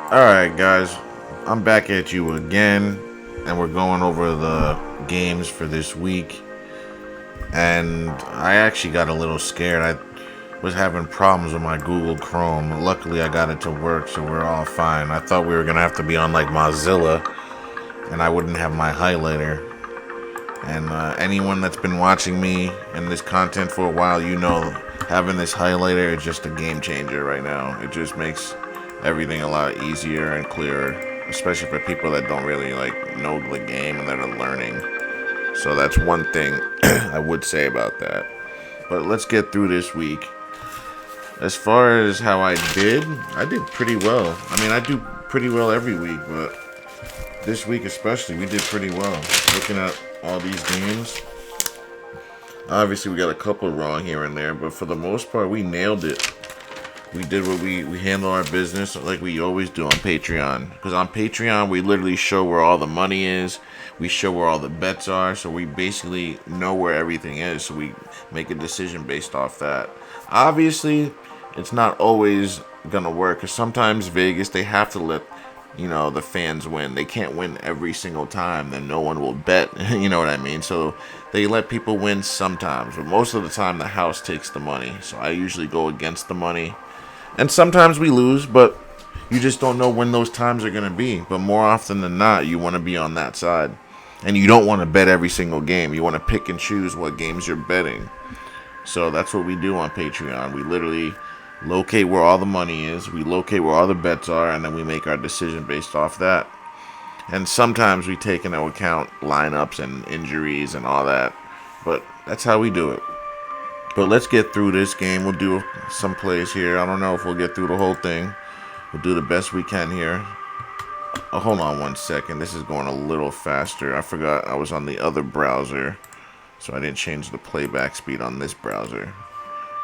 Alright, guys, I'm back at you again, and we're going over the games for this week. And I actually got a little scared. I was having problems with my Google Chrome. Luckily, I got it to work, so we're all fine. I thought we were gonna have to be on like Mozilla, and I wouldn't have my highlighter. And anyone that's been watching me and this content for a while, you know, having this highlighter is just a game changer right now. It just makes everything a lot easier and clearer, especially for people that don't really like know the game and that are learning. So that's one thing I would say about that. But let's get through this week. As far as how I did pretty well. I mean, I do pretty well every week, but this week especially, we did pretty well. Looking at all these games, obviously we got a couple wrong here and there, but for the most part, we nailed it. We did what we handle our business like we always do on Patreon. Because on Patreon, we literally show where all the money is. We show where all the bets are. So we basically know where everything is. So we make a decision based off that. Obviously, it's not always going to work. Because sometimes Vegas, they have to let, the fans win. They can't win every single time. Then no one will bet. You know what I mean? So they let people win sometimes. But most of the time, the house takes the money. So I usually go against the money. And sometimes we lose, but you just don't know when those times are going to be. But more often than not, you want to be on that side. And you don't want to bet every single game. You want to pick and choose what games you're betting. So that's what we do on Patreon. We literally locate where all the money is, we locate where all the bets are, and then we make our decision based off that. And sometimes we take into account lineups and injuries and all that. But that's how we do it. But let's get through this game. We'll do some plays here. I don't know if we'll get through the whole thing. We'll do the best we can here. Oh, hold on one second. This is going a little faster. I forgot I was on the other browser, so I didn't change the playback speed on this browser.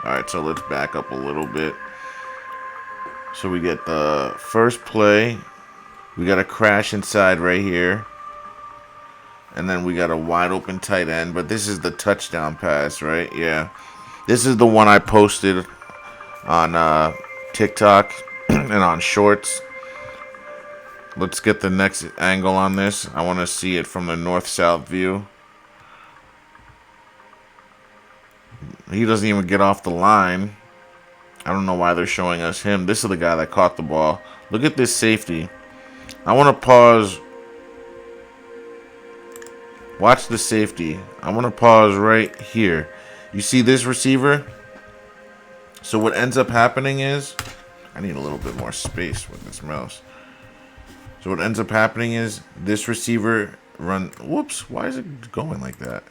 Alright, so let's back up a little bit. So we get the first play. We got a crash inside right here. And then we got a wide open tight end. But this is the touchdown pass, right? Yeah. This is the one I posted on TikTok and on Shorts. Let's get the next angle on this. I want to see it from the north-south view. He doesn't even get off the line. I don't know why they're showing us him. This is the guy that caught the ball. Look at this safety. I want to pause. Watch the safety. I want to pause right here. You see this receiver? So what ends up happening is, I need a little bit more space with this mouse. So what ends up happening is this receiver whoops, why is it going like that?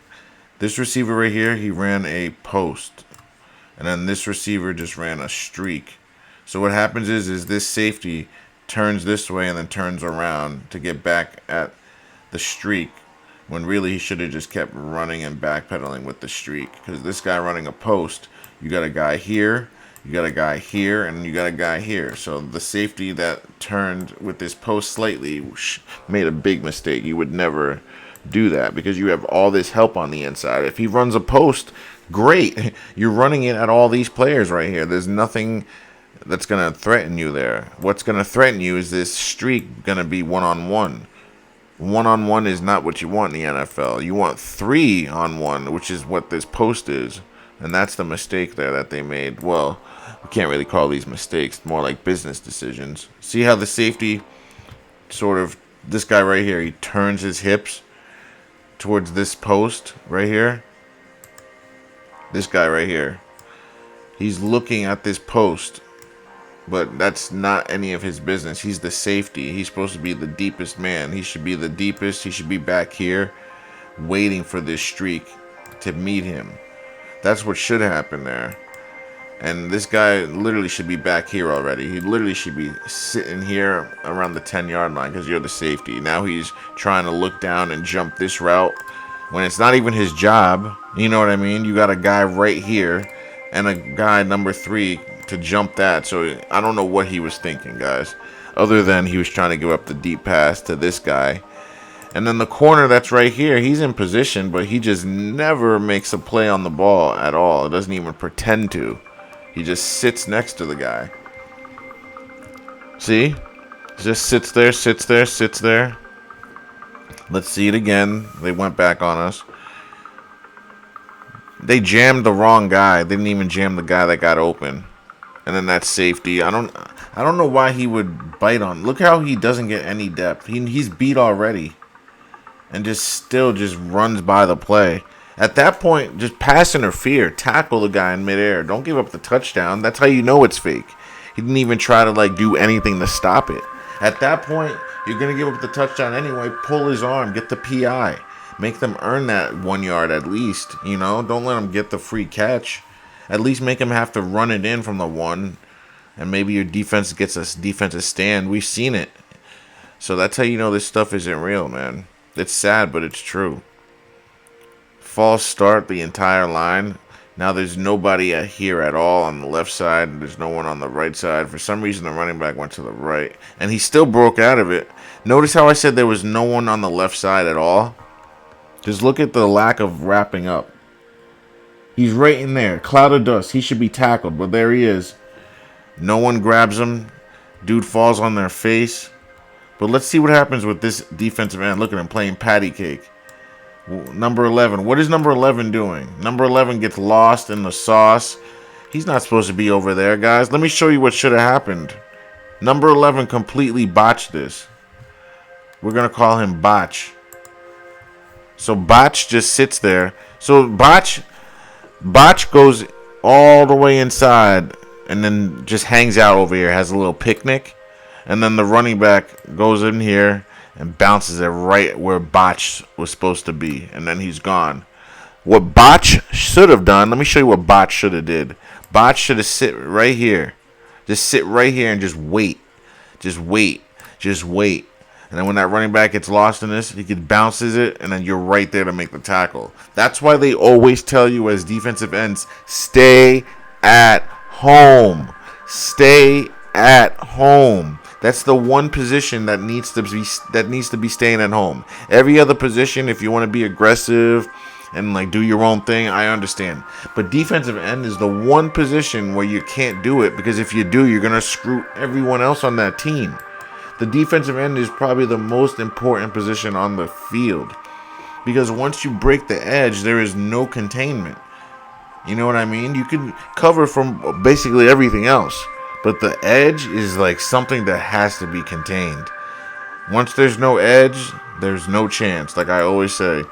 This receiver right here, he ran a post. And then this receiver just ran a streak. So what happens is this safety turns this way and then turns around to get back at the streak, when really he should have just kept running and backpedaling with the streak. Because this guy running a post, you got a guy here, you got a guy here, and you got a guy here. So the safety that turned with this post slightly made a big mistake. You would never do that because you have all this help on the inside. If he runs a post, great. You're running it at all these players right here. There's nothing that's going to threaten you there. What's going to threaten you is this streak going to be one-on-one. One-on-one is not what you want in the NFL. You want 3-on-1, which is what this post is. And that's the mistake there that they made. Well, we can't really call these mistakes, more like business decisions. See how the safety this guy right here, he turns his hips towards this post right here. This guy right here. He's looking at this post. But that's not any of his business. He's the safety. He's supposed to be the deepest man. He should be the deepest. He should be back here waiting for this streak to meet him. That's what should happen there. And this guy literally should be back here already. He literally should be sitting here around the 10-yard line because you're the safety. Now he's trying to look down and jump this route when it's not even his job. You know what I mean? You got a guy right here and a guy number 3 to jump that. So I don't know what he was thinking, guys, other than he was trying to give up the deep pass to this guy. And then the corner that's right here, he's in position, but he just never makes a play on the ball at all. It doesn't even pretend to. He just sits next to the guy. See? Just sits there, sits there, sits there. Let's see it again. They went back on us. They jammed the wrong guy. They didn't even jam the guy that got open. And then that's safety. I don't know why he would bite on. Look how he doesn't get any depth. He's beat already. And still runs by the play. At that point, just pass interfere. Tackle the guy in midair. Don't give up the touchdown. That's how you know it's fake. He didn't even try to do anything to stop it. At that point, you're going to give up the touchdown anyway. Pull his arm. Get the PI. Make them earn that 1 yard at least. Don't let them get the free catch. At least make them have to run it in from the 1. And maybe your defense gets a defensive stand. We've seen it. So that's how you know this stuff isn't real, man. It's sad, but it's true. False start the entire line. Now there's nobody here at all on the left side. There's no one on the right side. For some reason, the running back went to the right. And he still broke out of it. Notice how I said there was no one on the left side at all? Just look at the lack of wrapping up. He's right in there. Cloud of dust. He should be tackled, but there he is. No one grabs him. Dude falls on their face. But let's see what happens with this defensive end. Look at him playing patty cake. Number 11. What is number 11 doing? Number 11 gets lost in the sauce. He's not supposed to be over there, guys. Let me show you what should have happened. Number 11 completely botched this. We're going to call him Botch. So Botch just sits there. So Botch goes all the way inside and then just hangs out over here. Has a little picnic. And then the running back goes in here and bounces it right where Botch was supposed to be. And then he's gone. What Botch should have done, let me show you what Botch should have did. Botch should have sit right here. Just sit right here and just wait. Just wait. Just wait. And then when that running back gets lost in this, he bounces it, and then you're right there to make the tackle. That's why they always tell you as defensive ends, stay at home. Stay at home. That's the one position that needs to be staying at home. Every other position, if you want to be aggressive and do your own thing, I understand. But defensive end is the one position where you can't do it, because if you do, you're gonna screw everyone else on that team. The defensive end is probably the most important position on the field, because once you break the edge, there is no containment. You know what I mean? You can cover from basically everything else, but the edge is something that has to be contained. Once there's no edge, there's no chance. Like I always say,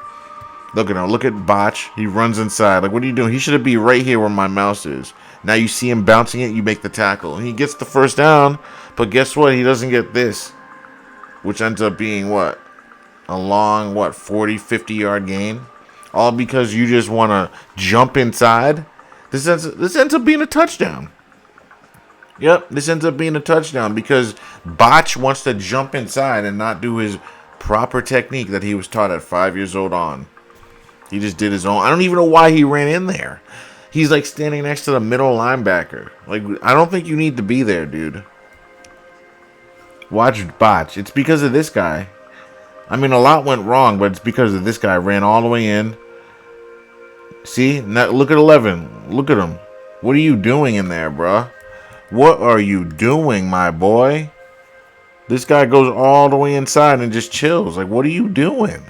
look at him. Look at Botch. He runs inside. What are you doing? He should be right here where my mouse is. Now you see him bouncing it, you make the tackle. He gets the first down, but guess what? He doesn't get this, which ends up being what? A long, 40, 50-yard gain? All because you just want to jump inside? This ends up being a touchdown. Yep, this ends up being a touchdown because Botch wants to jump inside and not do his proper technique that he was taught at 5 years old on. He just did his own. I don't even know why he ran in there. He's standing next to the middle linebacker. I don't think you need to be there, dude. Watch Botch. It's because of this guy. I mean, a lot went wrong, but it's because of this guy. Ran all the way in. See? Now, look at 11. Look at him. What are you doing in there, bruh? What are you doing, my boy? This guy goes all the way inside and just chills. What are you doing?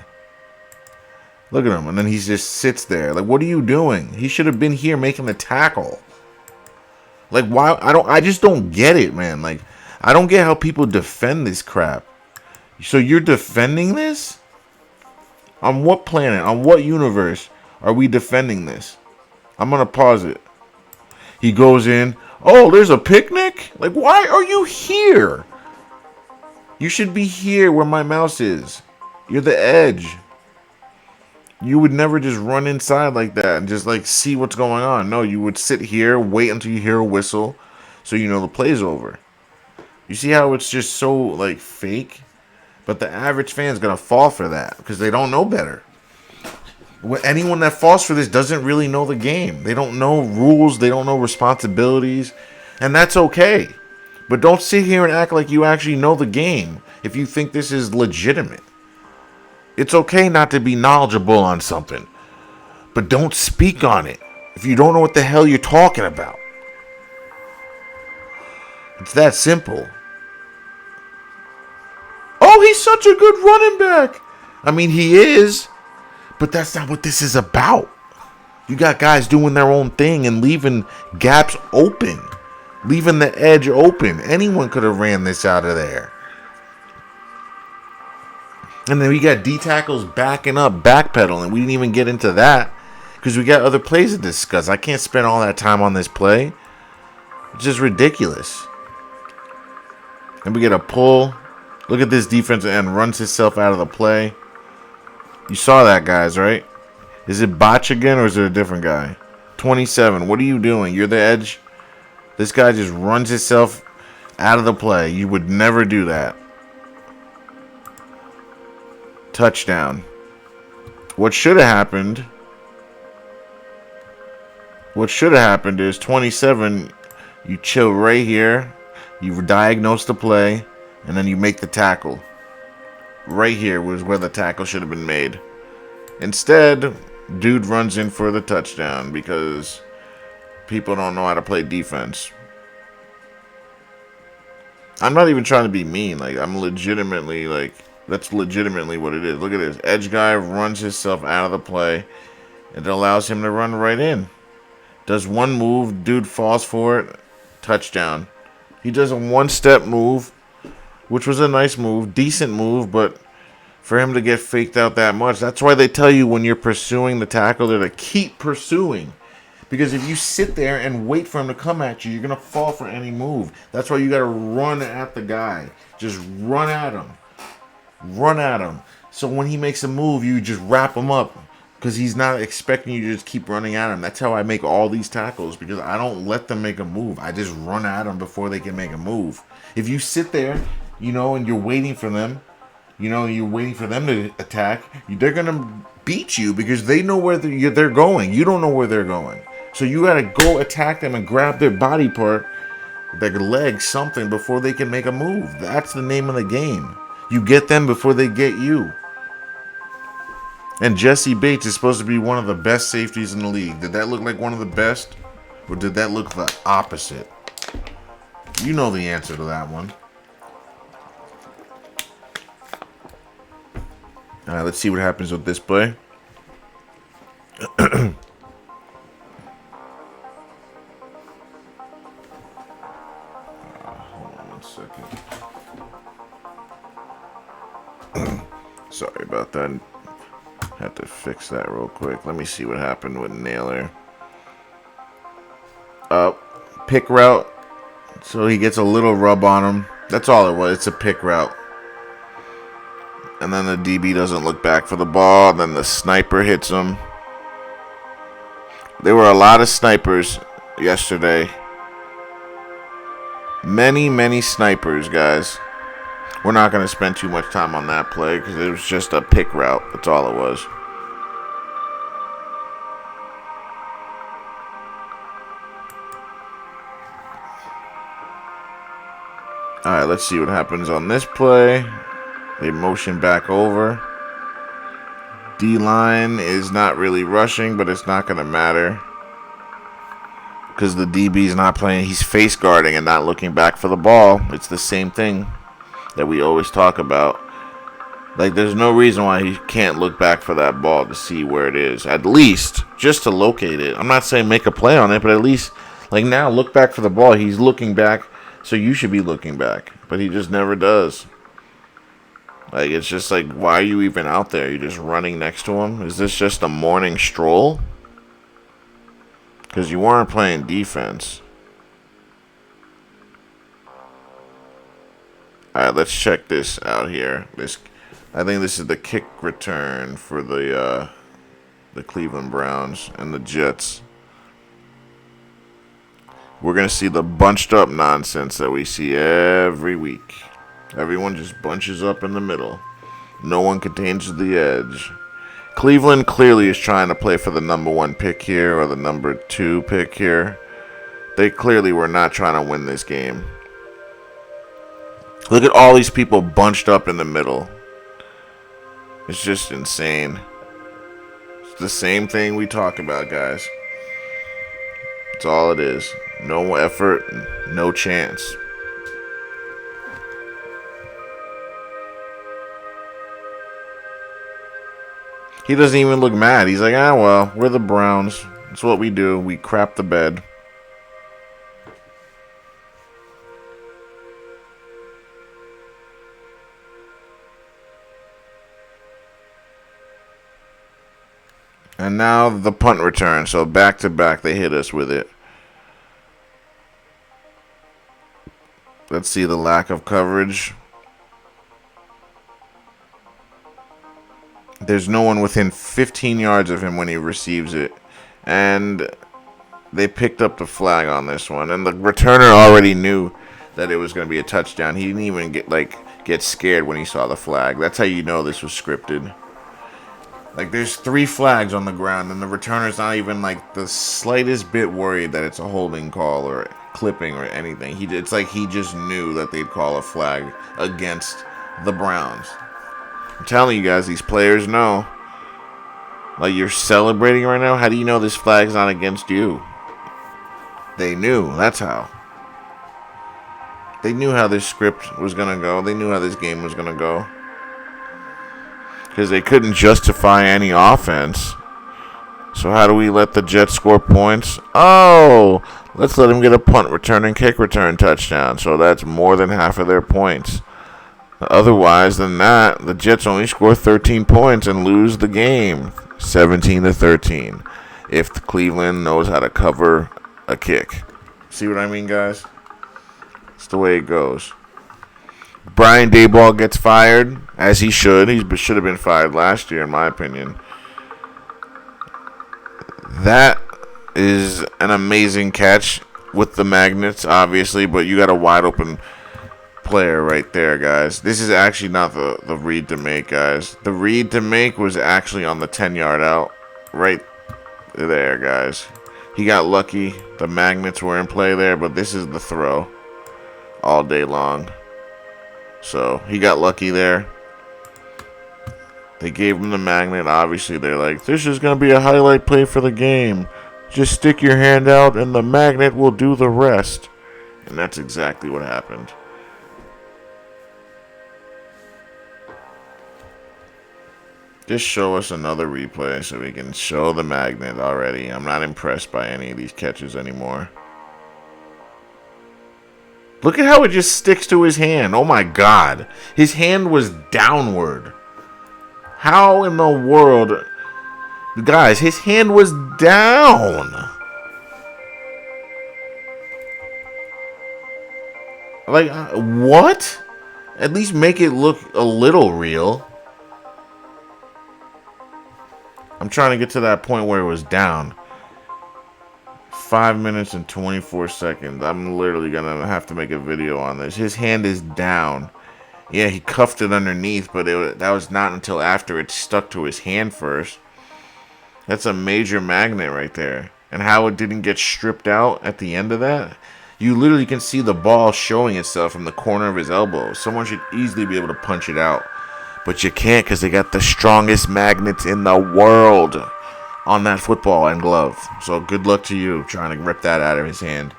Look at him. And then he just sits there. What are you doing? He should have been here making the tackle. Why? I just don't get it, man. I don't get how people defend this crap. So you're defending this? On what planet? On what universe are we defending this? I'm going to pause it. He goes in. Oh, there's a picnic? Why are you here? You should be here where my mouse is. You're the edge. You would never just run inside like that and just see what's going on. No, you would sit here, wait until you hear a whistle so you know the play's over. You see how it's just so fake? But the average fan's gonna fall for that because they don't know better. Anyone that falls for this doesn't really know the game. They don't know rules, they don't know responsibilities, and that's okay. But don't sit here and act like you actually know the game if you think this is legitimate. It's okay not to be knowledgeable on something, but don't speak on it if you don't know what the hell you're talking about. It's that simple. he's such a good running back. I mean, he is, but that's not what this is about. You got guys doing their own thing and leaving gaps open, leaving the edge open. Anyone could have ran this out of there. And then we got D tackles backing up, backpedaling. We didn't even get into that because we got other plays to discuss. I can't spend all that time on this play. It's just ridiculous. And we get a pull. Look at this defensive end runs himself out of the play. You saw that, guys, right? Is it Botch again or is it a different guy? 27. What are you doing? You're the edge. This guy just runs himself out of the play. You would never do that. Touchdown. What should have happened is 27, you chill right here, you diagnose the play, and then you make the tackle. Right here was where the tackle should have been made. Instead, dude runs in for the touchdown because people don't know how to play defense. I'm not even trying to be mean. I'm legitimately, that's legitimately what it is. Look at this. Edge guy runs himself out of the play. It allows him to run right in. Does one move. Dude falls for it. Touchdown. He does a one-step move, which was a nice move. Decent move, but for him to get faked out that much, that's why they tell you when you're pursuing the tackle to keep pursuing. Because if you sit there and wait for him to come at you, you're going to fall for any move. That's why you got to run at the guy. Just run at him. Run at him. So when he makes a move, you just wrap him up because he's not expecting you to just keep running at him. That's how I make all these tackles, because I don't let them make a move. I just run at them before they can make a move. If you sit there, and you're waiting for them, you're waiting for them to attack, they're going to beat you because they know where they're going. You don't know where they're going. So you got to go attack them and grab their body part, their leg, something, before they can make a move. That's the name of the game. You get them before they get you. And Jesse Bates is supposed to be one of the best safeties in the league. Did that look like one of the best? Or did that look the opposite? You know the answer to that one. Alright, let's see what happens with this play. Hold on 1 second. Sorry about that. Had to fix that real quick. Let me see what happened with Naylor. Pick route. So he gets a little rub on him. That's all it was. It's a pick route. And then the DB doesn't look back for the ball. Then the sniper hits him. There were a lot of snipers yesterday. Many, many snipers, guys. We're not going to spend too much time on that play because it was just a pick route. That's all it was. Alright, let's see what happens on this play. They motion back over. D-line is not really rushing, but it's not going to matter because the DB's not playing. He's face guarding and not looking back for the ball. It's the same thing that we always talk about. There's no reason why he can't look back for that ball to see where it is. At least, just to locate it. I'm not saying make a play on it, but at least, now, look back for the ball. He's looking back, so you should be looking back. But he just never does. It's just why are you even out there? You're just running next to him? Is this just a morning stroll? Because you weren't playing defense. Alright, let's check this out here. I think this is the kick return for the Cleveland Browns and the Jets. We're going to see the bunched up nonsense that we see every week. Everyone just bunches up in the middle. No one contains the edge. Cleveland clearly is trying to play for the number 1 pick here or the number 2 pick here. They clearly were not trying to win this game. Look at all these people bunched up in the middle. It's just insane. It's the same thing we talk about, guys. That's all it is. No effort, no chance. He doesn't even look mad. He's like, ah, well, we're the Browns. That's what we do. We crap the bed. And now the punt return. So back to back, they hit us with it. Let's see the lack of coverage. There's no one within 15 yards of him when he receives it. And they picked up the flag on this one. And the returner already knew that it was going to be a touchdown. He didn't even get scared when he saw the flag. That's how you know this was scripted. Like, there's 3 flags on the ground, and the returner's not even, like, the slightest bit worried that it's a holding call or clipping or anything. It's like he just knew that they'd call a flag against the Browns. I'm telling you guys, these players know. Like, you're celebrating right now? How do you know this flag's not against you? They knew. That's how. They knew how this script was going to go. They knew how this game was going to go. Because they couldn't justify any offense. So how do we let the Jets score points? Oh, let's let them get a punt return and kick return touchdown. So that's more than half of their points. Otherwise than that, the Jets only score 13 points and lose the game, 17-13. If Cleveland knows how to cover a kick. See what I mean, guys? It's the way it goes. Brian Daboll gets fired, as he should. He should have been fired last year, in my opinion. That is an amazing catch with the magnets, obviously, but you got a wide open player right there, guys. This is actually not the read to make, guys. The read to make was actually on the 10-yard out, right there, guys. He got lucky. The magnets were in play there, but this is the throw all day long. So he got lucky there. They gave him the magnet. Obviously, they're like, this is going to be a highlight play for the game. Just stick your hand out and the magnet will do the rest. And that's exactly what happened. Just show us another replay so we can show the magnet already. I'm not impressed by any of these catches anymore. Look at how it just sticks to his hand. Oh my God. His hand was downward. How in the world? Guys, his hand was down. Like, what? At least make it look a little real. I'm trying to get to that point where it was down. 5 minutes and 24 seconds. I'm literally going to have to make a video on this. His hand is down. Yeah, he cuffed it underneath, but that was not until after it stuck to his hand first. That's a major magnet right there. And how it didn't get stripped out at the end of that. You literally can see the ball showing itself from the corner of his elbow. Someone should easily be able to punch it out. But you can't because they got the strongest magnets in the world on that football and glove. So good luck to you trying to rip that out of his hand.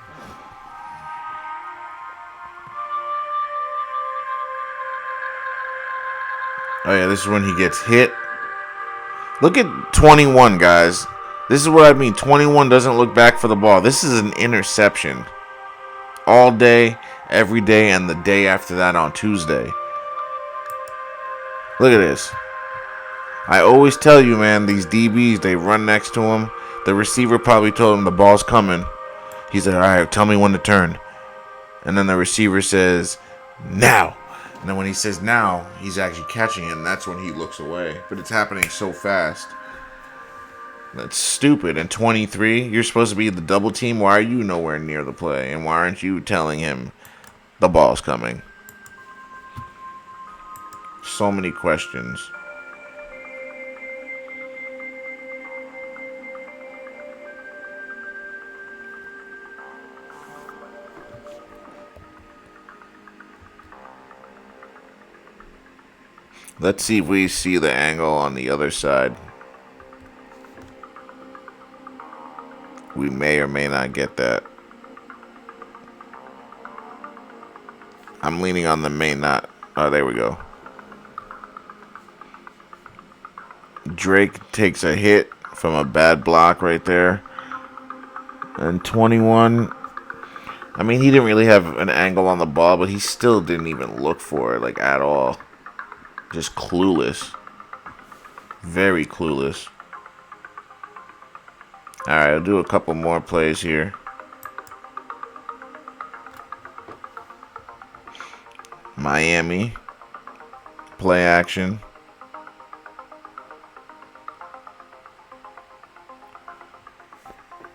Oh yeah, this is when he gets hit. Look at 21, guys. This is what I mean. 21 doesn't look back for the ball. This is an interception. All day, every day, and the day after that on Tuesday. Look at this. I always tell you, man, these DBs, they run next to him. The receiver probably told him the ball's coming. He said, all right, tell me when to turn. And then the receiver says, now. And then when he says now, he's actually catching it, and that's when he looks away. But it's happening so fast. That's stupid. And 23, you're supposed to be the double team. Why are you nowhere near the play? And why aren't you telling him the ball's coming? So many questions. Let's see if we see the angle on the other side. We may or may not get that. I'm leaning on the may not. Oh, there we go. Drake takes a hit from a bad block right there. And 21, I mean, he didn't really have an angle on the ball, but he still didn't even look for it, like, at all. Just clueless. Very clueless. Alright, I'll do a couple more plays here. Miami. Play action.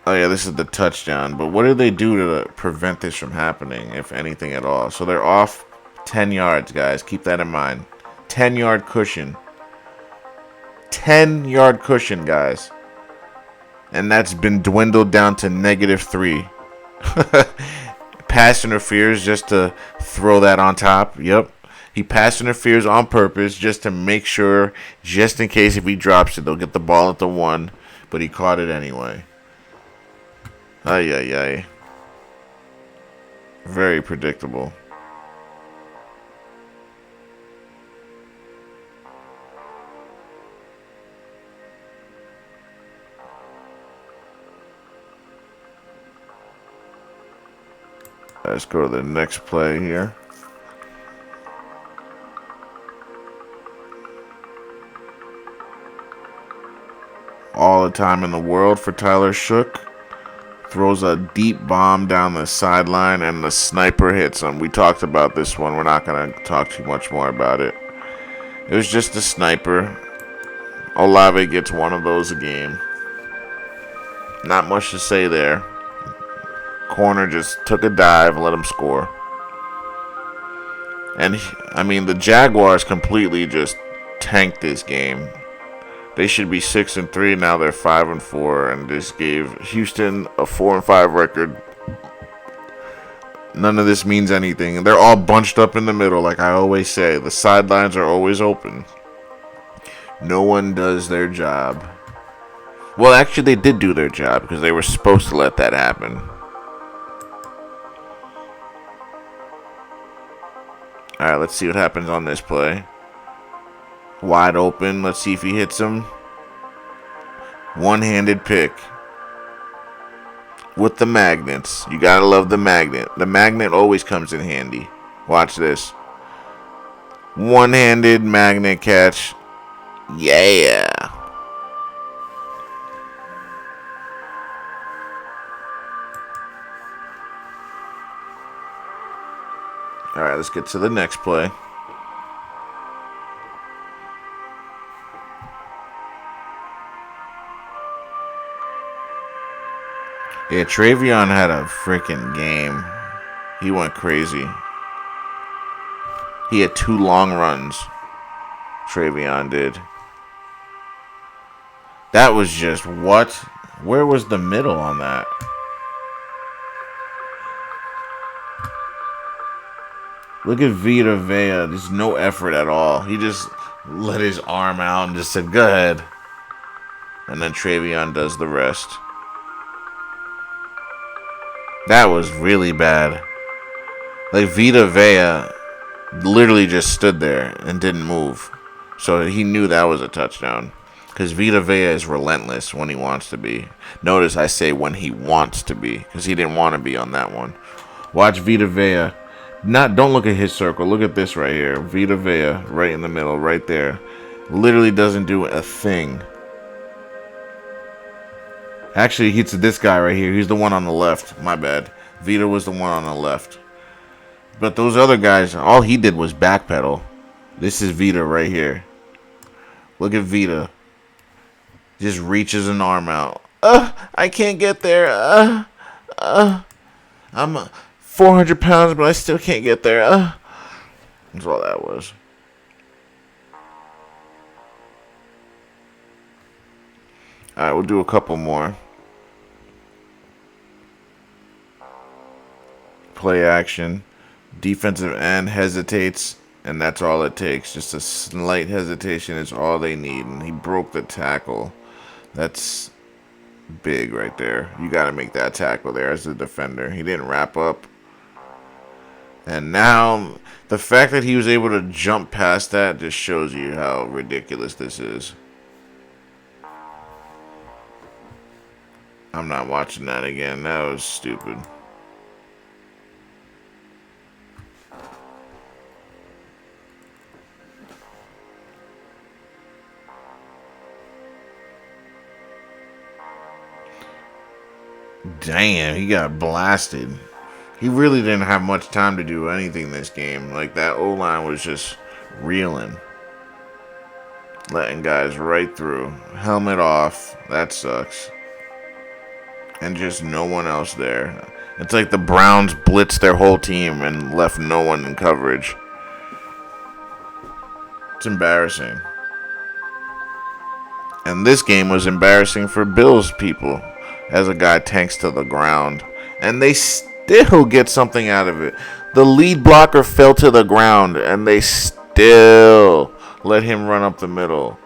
Oh, yeah, this is the touchdown. But what did they do to prevent this from happening, if anything at all? So they're off 10 yards, guys. Keep that in mind. 10-yard cushion. 10-yard cushion, guys. And that's been dwindled down to -3. Pass interference just to throw that on top. Yep. He pass interferes on purpose just to make sure, just in case if he drops it, they'll get the ball at the 1. But he caught it anyway. Ay, ay, ay. Very predictable. Let's go to the next play here. All the time in the world for Tyler Shook. Throws a deep bomb down the sideline, and the sniper hits him. We talked about this one. We're not going to talk too much more about it. It was just a sniper. Olave gets one of those a game. Not much to say there. Corner just took a dive and let him score. And, I mean, the Jaguars completely just tanked this game. They should be 6-3. Now they're 5-4, and this gave Houston a 4-5 record. None of this means anything. They're all bunched up in the middle, like I always say. The sidelines are always open. No one does their job. Well, actually, they did do their job because they were supposed to let that happen. All right, let's see what happens on this play. Wide open. Let's see if he hits him. One-handed pick. With the magnets. You gotta love the magnet. The magnet always comes in handy. Watch this. One-handed magnet catch. Yeah. All right, let's get to the next play. Yeah, Travion had a freaking game. He went crazy. He had 2 long runs. Travion did. That was just what? Where was the middle on that? Look at Vita Vea. There's no effort at all. He just let his arm out and just said, go ahead. And then Travion does the rest. That was really bad. Like, Vita Vea literally just stood there and didn't move. So he knew that was a touchdown. Because Vita Vea is relentless when he wants to be. Notice I say when he wants to be. Because he didn't want to be on that one. Watch Vita Vea. Don't look at his circle. Look at this right here. Vita Vea right in the middle, right there. Literally doesn't do a thing. Actually, it's this guy right here. He's the one on the left. My bad. Vita was the one on the left. But those other guys, all he did was backpedal. This is Vita right here. Look at Vita. Just reaches an arm out. I can't get there. I'm 400 pounds, but I still can't get there. That's all that was. All right, we'll do a couple more. Play action. Defensive end hesitates, and that's all it takes. Just a slight hesitation is all they need. And he broke the tackle. That's big right there. You got to make that tackle there as a defender. He didn't wrap up. And now, the fact that he was able to jump past that just shows you how ridiculous this is. I'm not watching that again. That was stupid. Damn, he got blasted. He really didn't have much time to do anything this game. Like, that O-line was just reeling. Letting guys right through. Helmet off. That sucks. And just no one else there. It's like the Browns blitzed their whole team and left no one in coverage. It's embarrassing. And this game was embarrassing for Bills people as a guy tanks to the ground. And they still get something out of it. The lead blocker fell to the ground and they still let him run up the middle.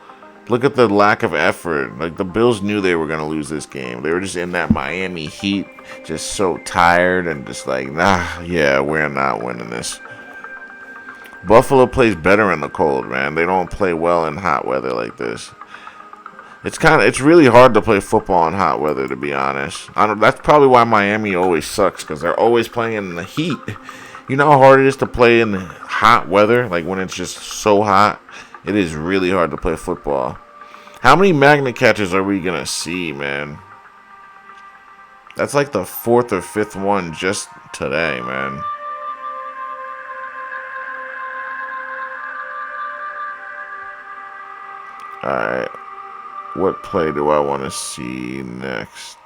Look at the lack of effort. Like, the Bills knew they were going to lose this game. They were just in that Miami heat, just so tired and just like, nah, yeah, we're not winning this. Buffalo plays better in the cold, man. They don't play well in hot weather like this. It's really hard to play football in hot weather, to be honest. That's probably why Miami always sucks, because they're always playing in the heat. You know how hard it is to play in hot weather? Like, when it's just so hot? It is really hard to play football. How many magnet catches are we going to see, man? That's like the 4th or 5th one just today, man. Alright. What play do I want to see next?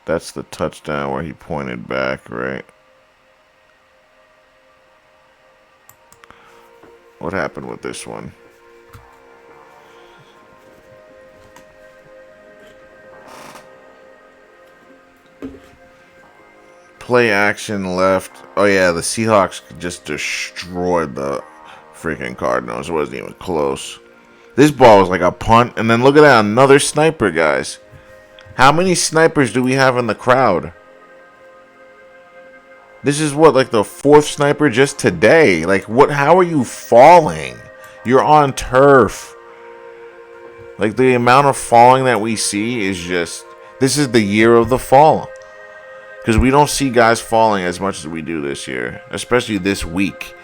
That's the touchdown where he pointed back, right? What happened with this one? Play action left. Oh yeah, the Seahawks just destroyed the freaking Cardinals. It wasn't even close. This ball was like a punt. And then look at that, another sniper, guys. How many snipers do we have in the crowd? This is what, like the 4th sniper just today. Like, what? How are you falling? You're on turf. Like, the amount of falling that we see is just... This is the year of the fall. Because we don't see guys falling as much as we do this year. Especially this week.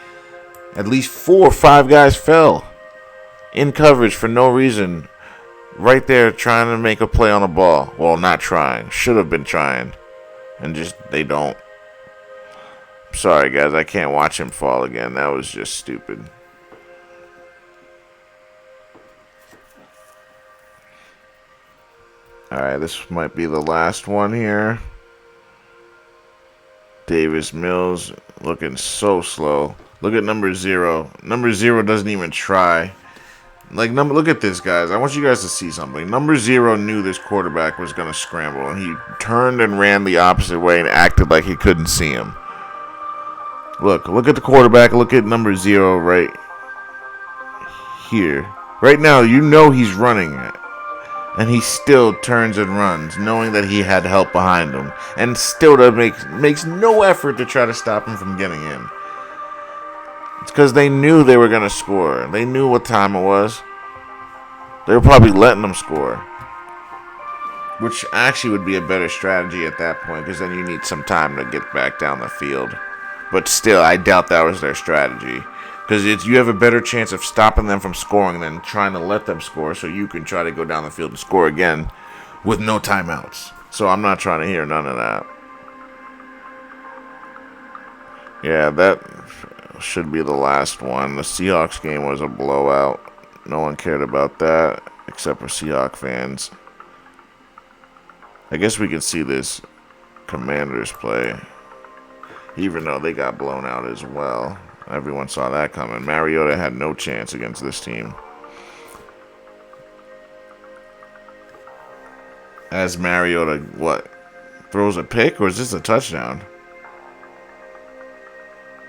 At least 4 or 5 guys fell. In coverage for no reason. Right there trying to make a play on the ball. Well, not trying. Should have been trying. And just, they don't. Sorry, guys. I can't watch him fall again. That was just stupid. Alright, this might be the last one here. Davis Mills looking so slow. Look at number 0. Number 0 doesn't even try. Look at this, guys. I want you guys to see something. Number 0 knew this quarterback was going to scramble, and he turned and ran the opposite way and acted like he couldn't see him. Look at the quarterback. Look at number 0 right here. Right now, you know he's running it. And he still turns and runs, knowing that he had help behind him. And still makes no effort to try to stop him from getting in. It's because they knew they were going to score. They knew what time it was. They were probably letting them score. Which actually would be a better strategy at that point, because then you need some time to get back down the field. But still, I doubt that was their strategy. Because you have a better chance of stopping them from scoring than trying to let them score so you can try to go down the field and score again with no timeouts. So I'm not trying to hear none of that. Yeah, that should be the last one. The Seahawks game was a blowout. No one cared about that except for Seahawks fans. I guess we could see this Commanders play, even though they got blown out as well. Everyone saw that coming. Mariota had no chance against this team. As Mariota, what? Throws a pick, or is this a touchdown?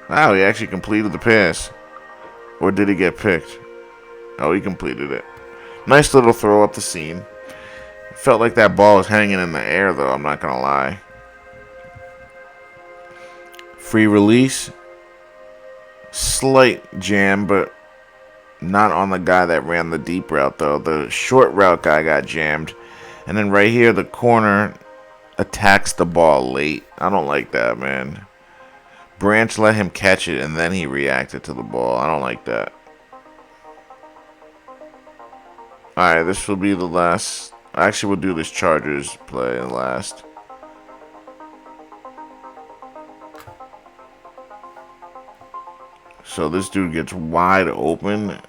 Wow, he actually completed the pass. Or did he get picked? Oh, he completed it. Nice little throw up the seam. Felt like that ball was hanging in the air, though, I'm not going to lie. Free release. Slight jam, but Not on the guy that ran the deep route, though. The short route guy got jammed. And then right here, the corner attacks the ball late. I don't like that, man. Branch let him catch it, and then he reacted to the ball. I don't like that. Alright, this will be the last. Actually, we'll do this Chargers play last. So this dude gets wide open,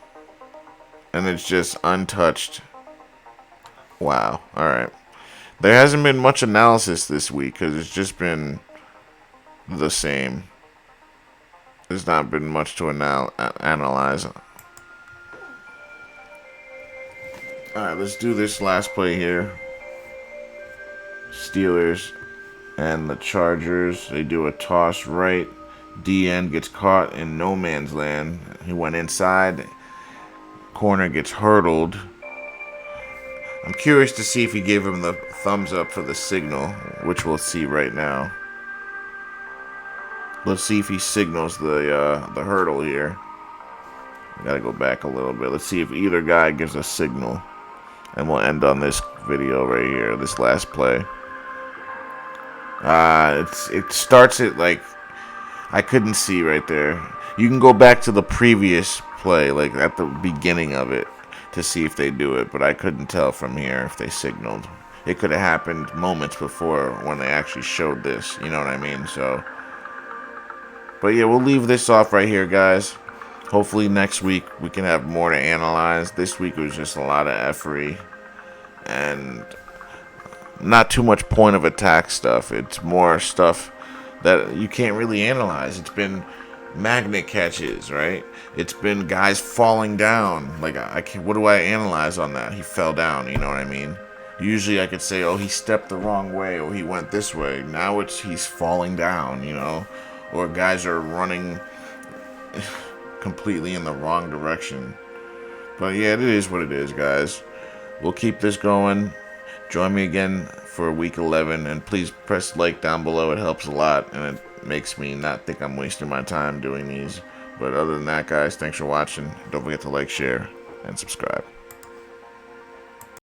and it's just untouched. Wow. Alright. There hasn't been much analysis this week because it's just been the same. There's not been much to analyze. Alright, let's do this last play here. Steelers and the Chargers. They do a toss right. DN gets caught in no man's land. He went inside. Corner gets hurdled. I'm curious to see if he gave him the thumbs up for the signal, which we'll see right now. Let's see if he signals the hurdle here. I gotta go back a little bit. Let's see if either guy gives a signal. And we'll end on this video right here, this last play. It starts at like, I couldn't see right there. You can go back to the previous play, like at the beginning of it, to see if they do it, but I couldn't tell from here if they signaled. It could have happened moments before when they actually showed this, you know what I mean? So, but yeah, we'll leave this off right here, guys. Hopefully next week we can have more to analyze. This week was just a lot of effery and not too much point of attack stuff. It's more stuff that you can't really analyze. It's been magnet catches, right? It's been guys falling down. Like, I can't, what do I analyze on that? He fell down, you know what I mean? Usually I could say, oh, he stepped the wrong way, or he went this way. Now it's he's falling down, you know? Or guys are running completely in the wrong direction. But yeah, it is what it is, guys. We'll keep this going. Join me again for week 11, and please press like down below. It helps a lot, and it makes me not think I'm wasting my time doing these. But other than that, guys, thanks for watching. Don't forget to like, share, and subscribe.